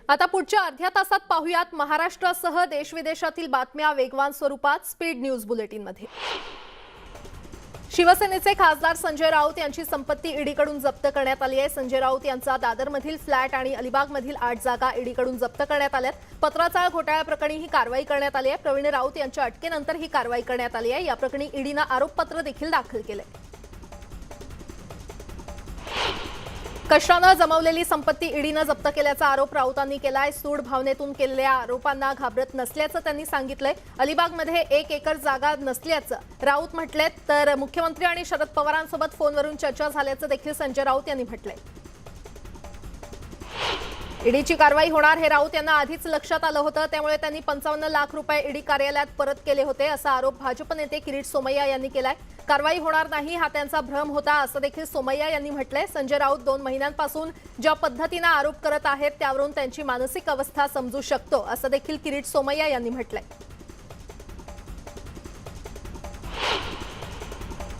आता पुढच्या अर्ध्या तासात पाहूयात महाराष्ट्रासह देश-विदेशातील बातम्या वेगवान स्वरूपात स्पीड न्यूज बुलेटिनमध्ये। शिवसेनेचे खासदार संजय राऊत यांची संपत्ती ईडीकडून जप्त करण्यात आली आहे। संजय राऊत यांचा दादरमधील फ्लॅट आणि अलिबागमधील 8 जागा ईडीकडून जप्त करण्यात आल्यात। पत्राचाळ घोटाळ्याप्रकरणी ही कारवाई करण्यात आली आहे। प्रवीण राऊत यांच्या अटकेनंतर ही कारवाई करण्यात आली आहे। या प्रकरणी ईडीने आरोपपत्र देखील दाखल केले। कष्टाने जमवलेली संपत्ती ईडीने जप्त केल्याचा आरोप राऊतांनी केलाय। सूड भावनेतून केलेल्या आरोपांना घाबरत नसल्याचं त्यांनी सांगितलंय। अलिबागमध्ये 1 एकर जागा नसल्याचं राऊत म्हटले, तर मुख्यमंत्री आणि शरद पवारांसोबत फोनवरून चर्चा झाल्याचं देखील संजय राऊत यांनी म्हटलंय। ईडीची कारवाई होणार हे राऊत यांना आधीच लक्षात आलं होतं, त्यामुळे त्यांनी 55 लाख रुपये ईडी कार्यालयात परत केले होते, असा आरोप भाजप नेते किरीट सोमय्या यांनी केलाय। कारवाई होणार नाही हा त्यांचा भ्रम होता, असं देखील सोमय्या यांनी म्हटलंय। संजय राऊत 2 महिन्यांपासून ज्या पद्धतीने आरोप करत आहेत त्यावरून त्यांची मानसिक अवस्था समजू शकतो, असं देखील किरीट सोमय्या यांनी म्हटलंय।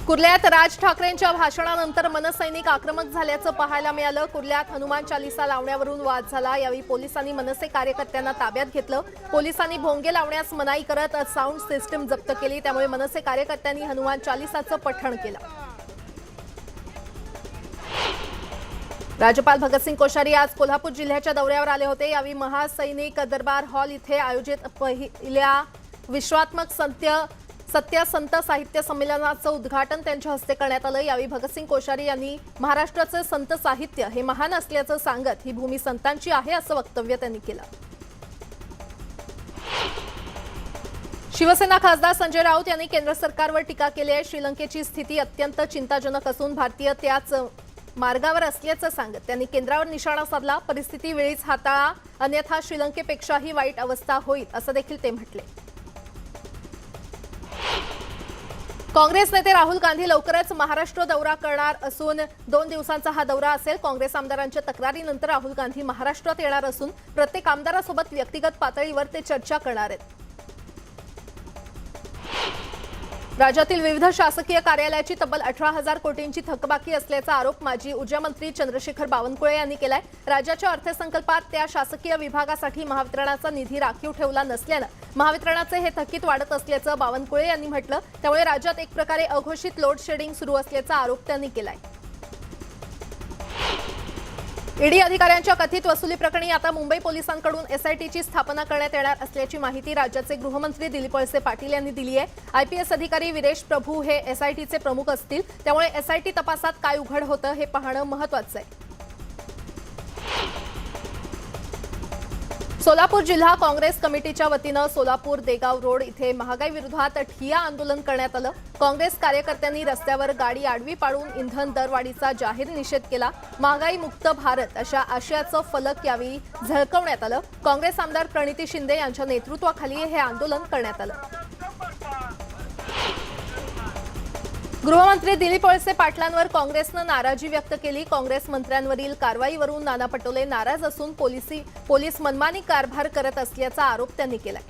कुर्ल्यात राज ठाकरेंच्या भाषणानंतर मनसैनिक आक्रमक झाल्याचं पाहायला मिळालं। कुर्ल्यात हनुमान चालीसा लावण्यावरून वाद झाला। यावेळी पोलिसांनी मनसे कार्यकर्त्यांना ताब्यात घेतलं। पोलिसांनी भोंगे लावण्यास मनाई करत साऊंड सिस्टम जप्त केली, त्यामुळे मनसे कार्यकर्त्यांनी हनुमान चालीसाचं पठण केलं। राज्यपाल भगतसिंग कोश्यारी आज कोल्हापूर जिल्ह्याच्या दौऱ्यावर आले होते। यावेळी महासैनिक दरबार हॉल इथे आयोजित पहिल्या विश्वात्मक सत्य संत साहित्य संमेलनाचं उद्घाटन त्यांच्या हस्ते करण्यात आलं। यावेळी भगतसिंग कोश्यारी यांनी महाराष्ट्राचे संत साहित्य हे महान असल्याचं सांगत ही भूमी संतांची आहे असं वक्तव्य त्यांनी केलं। शिवसेना खासदार संजय राऊत यांनी केंद्र सरकारवर टीका केली आहे। श्रीलंकेची स्थिती अत्यंत चिंताजनक असून भारतीय त्याच मार्गावर असल्याचं सांगत त्यांनी केंद्रावर निशाणा साधला। परिस्थिती वेळीच हाताळा, अन्यथा श्रीलंकेपेक्षाही वाईट अवस्था होईल असं देखील ते म्हटले। काँग्रेस नेते राहुल गांधी लवकरच महाराष्ट्र दौरा करणार असून 2 दिवसांचा हा दौरा असेल। काँग्रेस आमदारांच्या तक्रारीनंतर राहुल गांधी महाराष्ट्रात येणार असून प्रत्येक आमदारासोबत व्यक्तिगत पातळीवर ते चर्चा करणार आहेत। राज्यातील विविध शासकीय कार्यालयाची तब्बल 18,000 कोटींची थकबाकी असल्याचा आरोप माजी ऊर्जा मंत्री चंद्रशेखर बावनकुळे यांनी केलाय। राज्याच्या अर्थसंकल्पात त्या शासकीय विभागासाठी महावितरणाचा निधी राखीव ठेवला नसल्यानं महावितरणाचे हे थकीत वाढत असल्याचं बावनकुळे यांनी म्हटलं। त्यामुळे राज्यात एक प्रकारे अघोषित लोड शेडिंग सुरू असल्याचा आरोप त्यांनी केलाय। ईडी अधिकाऱ्यांच्या कथित वसुली प्रकरणी आता मुंबई पोलिसांकडून एसआयटीची स्थापना करण्यात येणार असल्याची माहिती राज्याचे गृहमंत्री दिलीप वळसे पाटील यांनी दिली आहे। आयपीएस अधिकारी विरेश प्रभू हे एसआयटीचे प्रमुख असतील, त्यामुळे एसआयटी तपासात काय उघड होतं हे पाहणं महत्त्वाचं आहे। सोलापूर जिल्हा काँग्रेस कमिटीच्या वतीनं सोलापूर देगाव रोड इथे महागाई विरोधात ठिय्या आंदोलन करण्यात आलं। काँग्रेस कार्यकर्त्यांनी रस्त्यावर गाडी आडवी पाडून इंधन दरवाढीचा जाहीर निषेध केला। महागाई मुक्त भारत अशा आशयाचं फलक यावेळी झळकवण्यात आलं। काँग्रेस आमदार प्रणिती शिंदे यांच्या नेतृत्वाखाली हे आंदोलन करण्यात आलं। गृहमंत्री दिलीप वळसे पाटलांवर काँग्रेसनं नाराजी व्यक्त केली। काँग्रेस मंत्र्यांवरील कारवाईवरून नाना पटोले नाराज असून पोलीस मनमानी कारभार करत असल्याचा आरोप त्यांनी केलाय।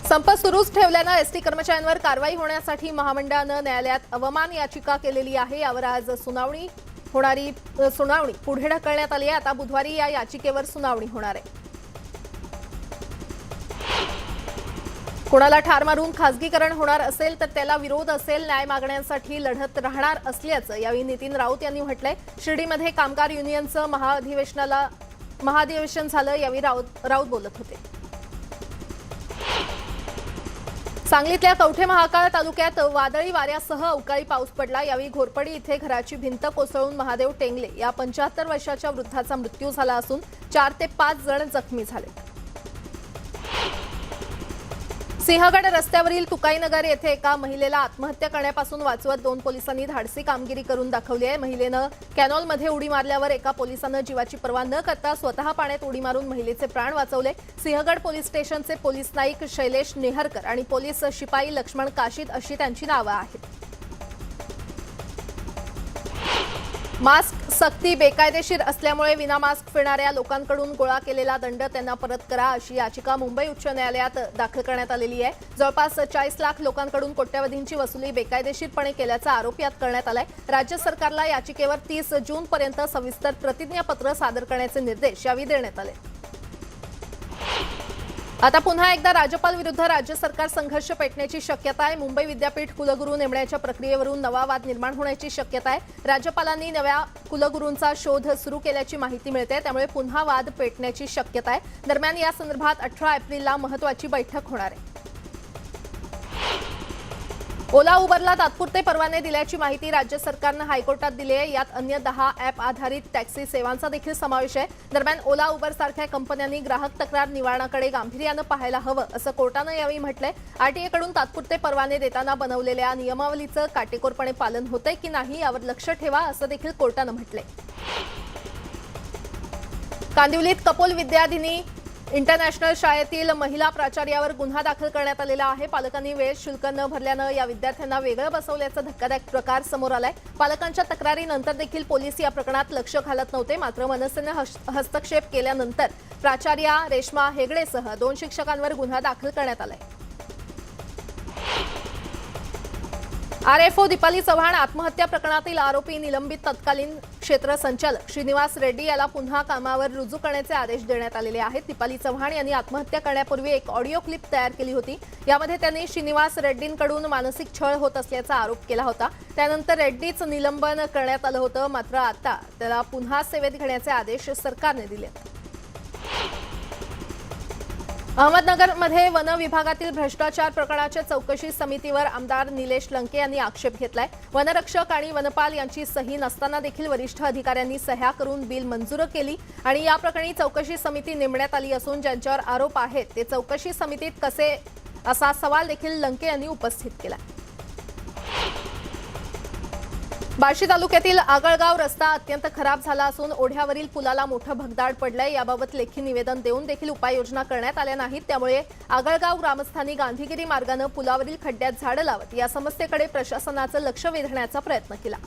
संप सुरूच ठेवल्यानं एसटी कर्मचाऱ्यांवर कारवाई होण्यासाठी महामंडळानं न्यायालयात अवमान याचिका केलेली आहे। यावर आज सुनावणी पुढे ढकलण्यात आली आहे। आता बुधवारी या याचिकेवर सुनावणी होणार आहे। कोणाला ठार मारून खासगीकरण होणार असेल तर त्याला विरोध असेल। न्याय मागण्यांसाठी लढत राहणार असल्याचं यावेळी नितीन राऊत यांनी म्हटलंय। शिर्डीमध्ये कामगार युनियनचं महाधिवेशन झालं, यावेळी राऊत बोलत होते। सांगलीतल्या कवठे महाकाळ तालुक्यात वादळी वाऱ्यासह अवकाळी पाऊस पडला। यावेळी घोरपडी इथे घराची भिंत कोसळून महादेव टेंगले या 75 वर्षाच्या वृद्धाचा मृत्यू झाला असून 4 ते 5 जण जखमी झाले। सिंहगड रस्त्यावरील तुकाईनगर येथे एका महिलेला आत्महत्या करण्यापासून वाचवत 2 पोलिसांनी धाडसी कामगिरी करून दाखवली आहे। महिलेनं कॅनॉलमध्ये उडी मारल्यावर एका पोलिसानं जीवाची पर्वा न करता स्वतः पाण्यात उडी मारून महिलेचे प्राण वाचवले। सिंहगड पोलीस स्टेशनचे पोलीस नाईक शैलेश नेहरकर आणि पोलीस शिपाई लक्ष्मण काशीद अशी त्यांची नावं आहेत। मास्क सक्ती बेकायदेशीर असल्यामुळे विना मास्क फिरणाऱ्या लोकांकडून गोळा केलेला दंड त्यांना परत करा अशी याचिका मुंबई उच्च न्यायालयात दाखल करण्यात आलेली आहे। जवळपास 40 लाख लोकांकडून कोट्यवधींची वसुली बेकायदेशीरपणे केल्याचा आरोप यात करण्यात आलाय। राज्य सरकारला याचिकेवर 30 जूनपर्यंत सविस्तर प्रतिज्ञापत्र सादर करण्याचे निर्देश यावेळी देण्यात आले। आता पुन्हा एकदा राज्यपाल विरुद्ध राज्य सरकार संघर्ष पेटण्याची शक्यता आहे। मुंबई विद्यापीठ कुलगुरू नेमण्याच्या प्रक्रियेवरून नवा वाद निर्माण होण्याची शक्यता आहे। राज्यपालांनी नव्या कुलगुरूंचा शोध सुरू केल्याची माहिती मिळते, त्यामुळे पुन्हा वाद पेटण्याची शक्यता आहे। दरम्यान या संदर्भात 18 एप्रिलला महत्त्वाची बैठक होणार आहे। ओला उबरला तात्पुरते परवाने दिल्याची माहिती राज्य सरकारनं हायकोर्टात दिली आहे। यात अन्य 10 ॲप आधारित टॅक्सी सेवांचा देखील समावेश आहे। दरम्यान ओला उबर सारख्या कंपन्यांनी ग्राहक तक्रार निवारणाकडे गांभीर्यानं पाहायला हवं असं कोर्टानं यावेळी म्हटलंय। आरटीएकडून तात्पुरते परवाने देताना बनवलेल्या नियमावलीचं काटेकोरपणे पालन होतंय की नाही यावर लक्ष ठेवा असं देखील कोर्टानं म्हटलंय। कांदिवलीत कपोल विद्याधिनी इंटरनॅशनल शाळेतील महिला प्राचार्यावर गुन्हा दाखल करण्यात आलेला आहे। पालकांनी वेळेत शुल्क न भरल्यानं या विद्यार्थ्यांना वेगळं बसवल्याचा धक्कादायक प्रकार समोर आलाय। पालकांच्या तक्रारीनंतर देखील पोलीस या प्रकरणात लक्ष घालत नव्हते, मात्र मनसेनं हस्तक्षेप केल्यानंतर प्राचार्या रेश्मा हेगडेसह 2 शिक्षकांवर गुन्हा दाखल करण्यात आलाय। आरएफओ दीपाली चव्हाण आत्महत्या प्रकरणातील आरोपी निलंबित तत्कालीन क्षेत्र संचालक श्रीनिवास रेड्डी याला पुन्हा कामावर रुजू करण्याचे आदेश देण्यात आलेले आहेत। दीपाली चव्हाण यांनी आत्महत्या करण्यापूर्वी एक ऑडिओ क्लिप तयार केली होती। यामध्ये त्यांनी श्रीनिवास रेड्डींकडून मानसिक छळ होत असल्याचा आरोप केला होता। त्यानंतर रेड्डीचं निलंबन करण्यात आलं होतं, मात्र आता त्याला पुन्हा सेवेत घेण्याचे आदेश सरकारने दिले। अहमदनगरमध्ये वन विभागातील भ्रष्टाचार प्रकरणाच्या चौकशी समितीवर आमदार निलेश लंके यांनी आक्षेप घेतलाय। वनरक्षक आणि वनपाल यांची सही नसताना देखील वरिष्ठ अधिकाऱ्यांनी सह्या करून बिल मंजूर केली आणि या प्रकरणी चौकशी समिती नेमण्यात आली असून ज्यांच्यावर आरोप आहेत ते चौकशी समितीत कसे असा सवाल देखील लंके यांनी उपस्थित केला। बार्शी तालुक्यातील आगळगाव रस्ता अत्यंत खराब झाला असून ओढ्यावरील पुलाला मोठं भगदाड पडलंय। याबाबत लेखी निवेदन देऊन देखील उपाययोजना करण्यात आल्या नाहीत, त्यामुळे आगळगाव ग्रामस्थांनी गांधीगिरी मार्गाने पुलावरील खड्ड्यात झाडं लावत या समस्येकडे प्रशासनाचं लक्ष वेधण्याचा प्रयत्न केला।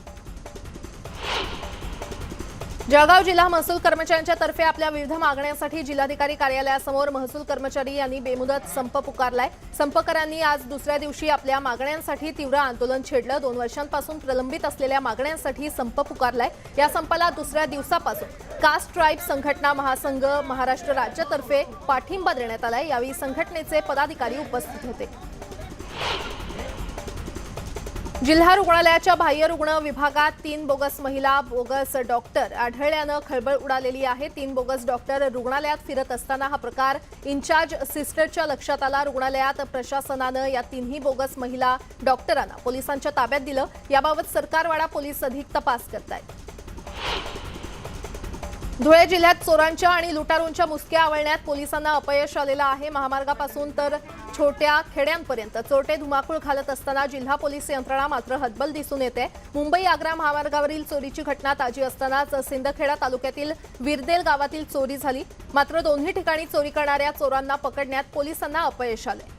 जळगाव जिल्हा महसूल कर्मचाऱ्यांच्या तर्फे आपल्या विविध मागण्यांसाठी जिल्हाधिकारी कार्यालयासमोर महसूल कर्मचारी यांनी बेमुदत संप पुकारलाय। संपकऱ्यांनी आज दुसऱ्या दिवशी आपल्या मागण्यांसाठी तीव्र आंदोलन छेडलं। 2 वर्षांपासून प्रलंबित असलेल्या मागण्यांसाठी संप पुकारलाय। या संपाला दुसऱ्या दिवसापासून कास्ट ट्राईब संघटना महासंघ महाराष्ट्र राज्यातर्फे पाठिंबा देण्यात आलाय। यावेळी संघटनेचे पदाधिकारी उपस्थित होते। जिल्हा रुग्णालयाच्या बाह्य रुग्ण विभागात 3 बोगस महिला बोगस डॉक्टर आढळल्यानं खळबळ उडालेली आहे। 3 बोगस डॉक्टर रुग्णालयात फिरत असताना हा प्रकार इन्चार्ज सिस्टरच्या लक्षात आला। रुग्णालयात प्रशासनानं या 3ही बोगस महिला डॉक्टरांना पोलिसांच्या ताब्यात दिलं। याबाबत सरकारवाडा पोलीस अधिक तपास करतायत। धुळे जिल्ह्यात चोरांच्या आणि लुटारूंच्या मुसक्या आवळण्यात पोलिसांना अपयश आलेलं आहे। महामार्गापासून तर छोट्या खेड्यांपर्यंत चोरटे धुमाकूळ घालत असताना जिल्हा पोलीस यंत्रणा मात्र हतबल दिसून येते। मुंबई आग्रा महामार्गावरील चोरीची घटना ताजी असतानाच सिंदखेडा तालुक्यातील विरदेल गावातील चोरी झाली, मात्र दोन्ही ठिकाणी चोरी करणाऱ्या चोरांना पकडण्यात पोलिसांना अपयश आले।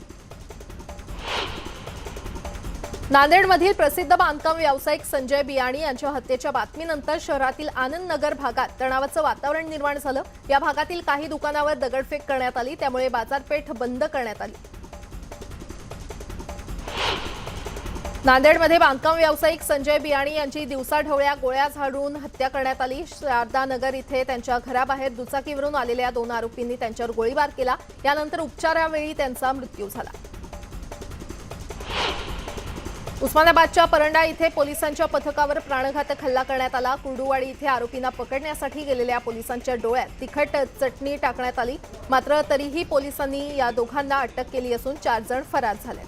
नांदेडमधील प्रसिद्ध बांधकाम व्यावसायिक संजय बियाणी यांच्या हत्येच्या बातमीनंतर शहरातील आनंद नगर भागात तणावाचं वातावरण निर्माण झालं। या भागातील काही दुकानावर दगडफेक करण्यात आली, त्यामुळे बाजारपेठ बंद करण्यात आली। नांदेडमध्ये बांधकाम व्यावसायिक संजय बियाणी यांची दिवसाढवळ्या गोळ्या झाडून हत्या करण्यात आली। शारदा नगर इथे त्यांच्या घराबाहेर दुचाकीवरून आलेल्या 2 आरोपींनी त्यांच्यावर गोळीबार केला। यानंतर उपचारावेळी त्यांचा मृत्यू झाला। उस्मानाबादच्या परंडा इथे पोलिसांच्या पथकावर प्राणघातक हल्ला करण्यात आला। कुर्डुवाडी इथे आरोपींना पकडण्यासाठी गेलेल्या पोलिसांच्या डोळ्यात तिखट चटणी टाकण्यात आली, मात्र तरीही पोलिसांनी या दोघांना अटक केली असून 4 जण फरार झाले।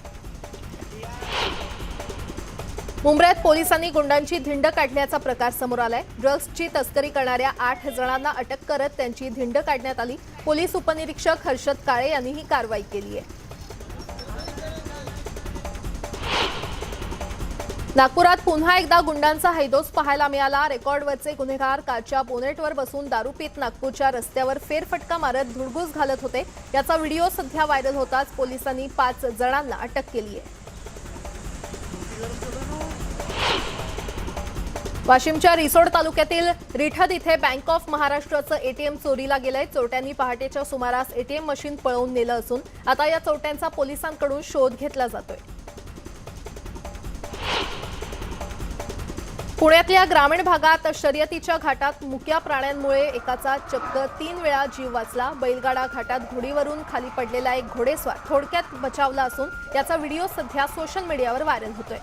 मुंबईत पोलिसांनी गुंडांची धिंड काढण्याचा प्रकार समोर आलाय। ड्रग्सची तस्करी करणाऱ्या 8 जणांना अटक करत त्यांची धिंड काढण्यात आली। पोलीस उपनिरीक्षक हर्षद काळे यांनी ही कारवाई केली आहे। नागपुरात पुन्हा एकदा गुंडांचा हैदोस पाहायला मिळाला। रेकॉर्डवरचे गुन्हेगार कारच्या बोनेटवर बसून दारू पीत नागपूरच्या रस्त्यावर फेरफटका मारत धुडगूस घालत होते। याचा व्हिडिओ सध्या व्हायरल होताच पोलिसांनी 5 जणांना अटक केली आहे। वाशिमच्या रिसोड तालुक्यातील रिठद इथे बँक ऑफ महाराष्ट्राचं एटीएम चोरीला गेलंय। चोरट्यांनी पहाटेच्या सुमारास एटीएम मशीन पळवून नेलं असून आता या चोरट्यांचा पोलिसांकडून शोध घेतला जातोय। पुण्यातल्या ग्रामीण भागात शर्यतीच्या घाटात मुक्या प्राण्यांमुळे एकाचा चक्क 3 वेळा जीव वाचला। बैलगाडा घाटात घोडीवरून खाली पडलेला एक घोडेस्वार थोडक्यात बचावला असून याचा व्हिडिओ सध्या सोशल मीडियावर व्हायरल होतोय।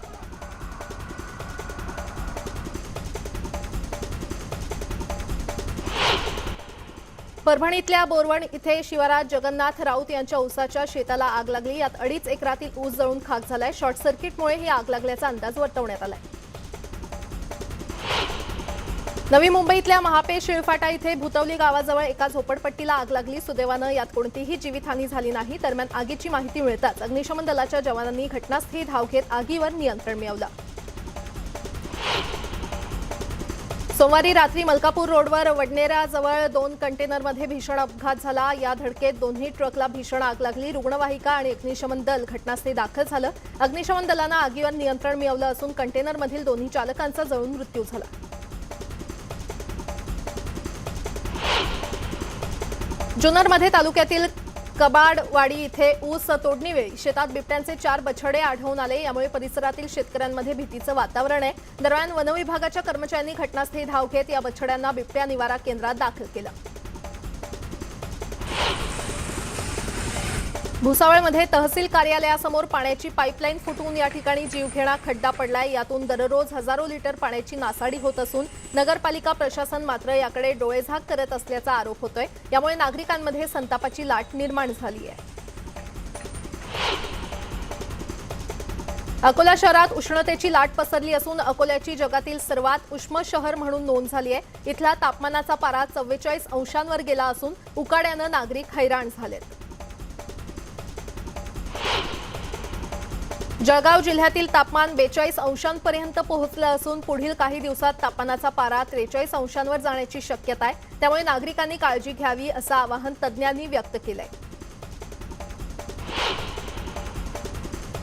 परभणीतल्या बोरवण इथे शिवराज जगन्नाथ राऊत यांच्या ऊसाच्या शेताला आग लागली। यात 2.5 एकरातील ऊस जळून खाक झालाय। शॉर्ट सर्किटमुळे ही आग लागल्याचा अंदाज वर्तवण्यात आलाय। नवी मुंबईतल्या महापे शिळफाटा इथे भुतवली गावाजवळ एका झोपडपट्टीला आग लागली। सुदैवानं यात कोणतीही जीवितहानी झाली नाही। दरम्यान आगीची माहिती मिळताच अग्निशमन दलाच्या जवानांनी घटनास्थळी धाव घेत आगीवर नियंत्रण मिळवलं। सोमवारी रात्री मलकापूर रोडवर वडनेराजवळ 2 कंटेनरमध्ये भीषण अपघात झाला। या धडकेत दोन्ही ट्रकला भीषण आग लागली। रुग्णवाहिका आणि अग्निशमन दल घटनास्थळी दाखल झालं। अग्निशमन दलानं आगीवर नियंत्रण मिळवलं असून कंटेनरमधील दोन्ही चालकांचा जळून मृत्यू झाला। जुन्नरमध्ये तालुक्यातील कबाडवाडी इथे ऊस तोडणीवेळी शेतात बिबट्यांचे 4 बछडे आढळून आले। यामुळे परिसरातील शेतकऱ्यांमध्ये भीतीचं वातावरण आहे। दरम्यान वनविभागाच्या कर्मचाऱ्यांनी घटनास्थळी धाव घेत या बछड्यांना बिबट्या निवारा केंद्रात दाखल केलं। भुसावळमध्ये तहसील कार्यालयासमोर पाण्याची पाईपलाईन फुटून या ठिकाणी जीवघेणा खड्डा पडलाय। यातून दररोज हजारो लिटर पाण्याची नासाडी होत असून नगरपालिका प्रशासन मात्र याकडे डोळेझाक करत असल्याचा आरोप होतोय। यामुळे नागरिकांमध्ये संतापाची लाट निर्माण झाली आहे। अकोला शहरात उष्णतेची लाट पसरली असून अकोल्याची जगातील सर्वात उष्ण शहर म्हणून नोंद झाली आहे। इथला तापमानाचा पारा 44 अंशांवर गेला असून उकाड्यानं नागरिक हैराण झालेत। जळगाव जिल्ह्यातील तापमान 42 अंशांपर्यंत पोहोचलं असून पुढील काही दिवसात तापमानाचा पारा 43 अंशांवर जाण्याची शक्यता आहे। त्यामुळे नागरिकांनी काळजी घ्यावी असं आवाहन तज्ज्ञांनी व्यक्त केलंय।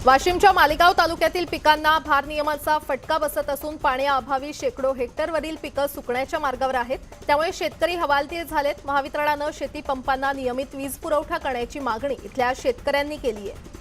वाशिमच्या मालेगाव तालुक्यातील पिकांना भारनियमनाचा फटका बसत असून पाण्याअभावी शेकडो हेक्टरवरील पिकं सुकण्याच्या मार्गावर आहेत। त्यामुळे शेतकरी हवालदिल झालेत। महावितरणानं शेती पंपांना नियमित वीज पुरवठा करण्याची मागणी इथल्या शेतकऱ्यांनी केली आहे।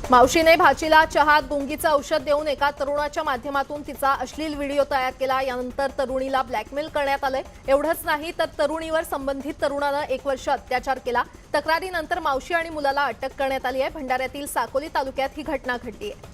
मावशीने भाचीला चहात गुंगीचं औषध देऊन एका तरुणाच्या माध्यमातून तिचा अश्लील व्हिडिओ तयार केला। यानंतर तरुणीला ब्लॅकमेल करण्यात आलंय। एवढंच नाही तर तरुणीवर संबंधित तरुणानं 1 वर्ष अत्याचार केला। तक्रारीनंतर मावशी आणि मुलाला अटक करण्यात आली आहे। भंडाऱ्यातील साकोली तालुक्यात ही घटना घडली आहे।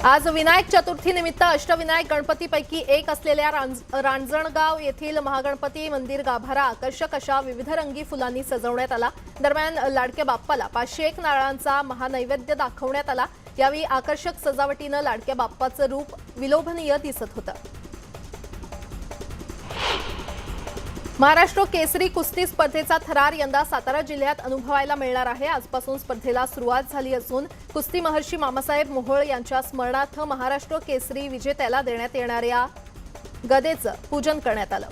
आज विनायक चतुर्थी निमित्त अष्टविनायक गणपतीपैकी एक असलेल्या रांजणगाव येथील महागणपती मंदिर गाभारा आकर्षक अशा विविध रंगी फुलांनी सजवण्यात आला। दरम्यान लाडक्या बाप्पाला 501 नारळांचा महानैवेद्य दाखवण्यात आला। यावेळी आकर्षक सजावटीनं लाडक्या बाप्पाचं रूप विलोभनीय दिसत होतं। महाराष्ट्र केसरी कुस्ती स्पर्धेचा थरार यंदा सातारा जिल्ह्यात अनुभवायला मिळणार आहे। आजपासून स्पर्धेला सुरुवात झाली असून कुस्ती महर्षी मामासाहेब मोहोळ यांच्या स्मरणार्थ महाराष्ट्र केसरी विजेत्याला देण्यात येणाऱ्या गदेचं पूजन करण्यात आलं।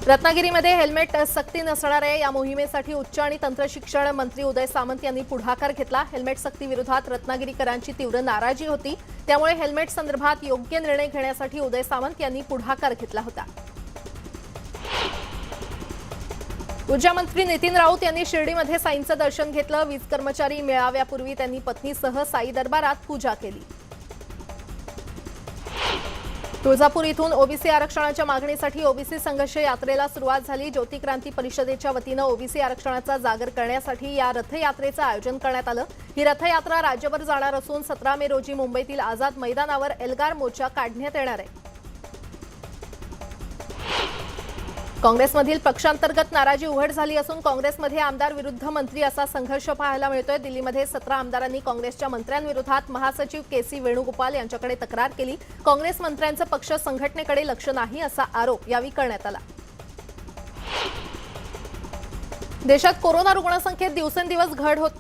रत्नागिरीमध्ये हेल्मेट सक्ती नसणार आहे। या मोहिमेसाठी उच्च आणि तंत्रशिक्षण मंत्री उदय सामंत यांनी पुढाकार घेतला। हेल्मेट सक्तीविरोधात रत्नागिरीकरांची तीव्र नाराजी होती। त्यामुळे हेल्मेट संदर्भात योग्य निर्णय घेण्यासाठी उदय सामंत यांनी पुढाकार घेतला होता। ऊर्जामंत्री नितीन राऊत यांनी शिर्डीमध्ये साईंचं दर्शन घेतलं। वीज कर्मचारी मेळाव्यापूर्वी त्यांनी पत्नीसह साई दरबारात पूजा केली। तुळजापूर इथून ओबीसी आरक्षणाच्या मागणीसाठी ओबीसी संघर्ष यात्रेला सुरुवात झाली। ज्योती क्रांती परिषदेच्या वतीनं ओबीसी आरक्षणाचा जागर करण्यासाठी या रथयात्रेचं आयोजन करण्यात आलं। ही रथयात्रा राज्यभर जाणार असून 17 मे रोजी मुंबईतील आझाद मैदानावर एल्गार मोर्चा काढण्यात येणार आहे। काँग्रेसमधील पक्षांतर्गत नाराजी उघड झाली असून काँग्रेसमध्ये आमदार विरुद्ध मंत्री असा संघर्ष पाहायला मिळतोय। दिल्लीमध्ये 17 आमदारांनी काँग्रेसच्या मंत्र्यांविरोधात महासचिव केसी वेणुगोपाल यांच्याकडे तक्रार केली। काँग्रेस मंत्र्यांचं पक्ष संघटनेकडे लक्ष नाही असा आरोप यावेळी करण्यात आला। देशात कोरोना रुग्णसंख्येत दिवसेंदिवस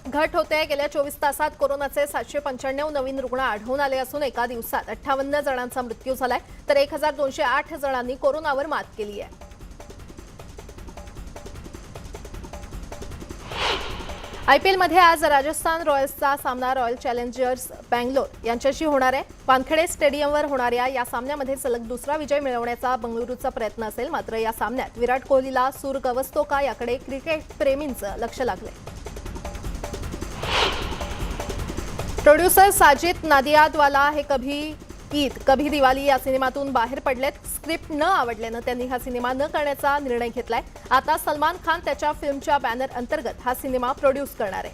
घट होते। गेल्या 24 तासात कोरोनाचे 795 नवीन रुग्ण आढळून आले असून एका दिवसात 58 जणांचा मृत्यू झालाय तर 1208 जणांनी कोरोनावर मात केली आहे। IPL मध्ये आज राजस्थान रॉयल्सचा सामना रॉयल चॅलेंजर्स बँगलोर यांच्याशी होणार आहे. वानखेडे स्टेडियमवर होणाऱ्या या सामन्यामध्ये सलग दुसरा विजय मिळवण्याचा बंगळुरूचा प्रयत्न असेल. मात्र या सामन्यात विराट कोहलीला सूर गवसतो का याकडे क्रिकेट प्रेमींचं लक्ष लागलंय. प्रोड्युसर साजिद नादियादवाला हे कभी ईद कभी दिवाळी या सिनेमातून बाहेर पडलेत. स्क्रिप्ट न आवडल्यानं त्यांनी हा सिनेमा न करण्याचा निर्णय घेतलाय. आता सलमान खान त्याच्या फिल्मच्या बॅनर अंतर्गत हा सिनेमा प्रोड्यूस करणार आहे.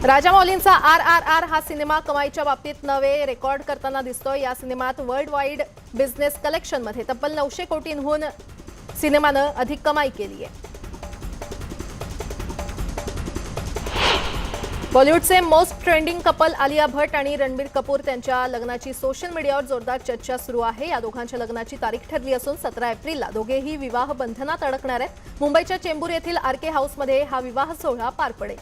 राजामौलींचा RRR हा सिनेमा कमाईच्या बाबतीत नवे रेकॉर्ड करताना दिसतोय. या सिनेमात वर्ल्ड वाईड बिझनेस कलेक्शनमध्ये तब्बल 900 कोटींहून सिनेमानं अधिक कमाई केली आहे. बॉलिवूडचे most trending couple Alia Bhatt आणि रणबीर कपूर त्यांच्या लग्नाची सोशल मीडियावर जोरदार चर्चा सुरू आहे. या दोघांच्या लग्नाची तारीख ठरली असून 17 एप्रिलला दोघेही विवाह बंधनात अडकणार आहेत. मुंबईच्या चेंबूर येथील RK हाऊसमध्ये हा विवाह सोहळा पार पडेल.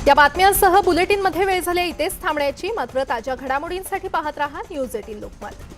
या बातम्यांसह बुलेटिनमध्ये वेळ झाली इथेच थांबण्याची. मात्र ताज्या घडामोडींसाठी पाहत रहा न्यूज 18 लोकमत.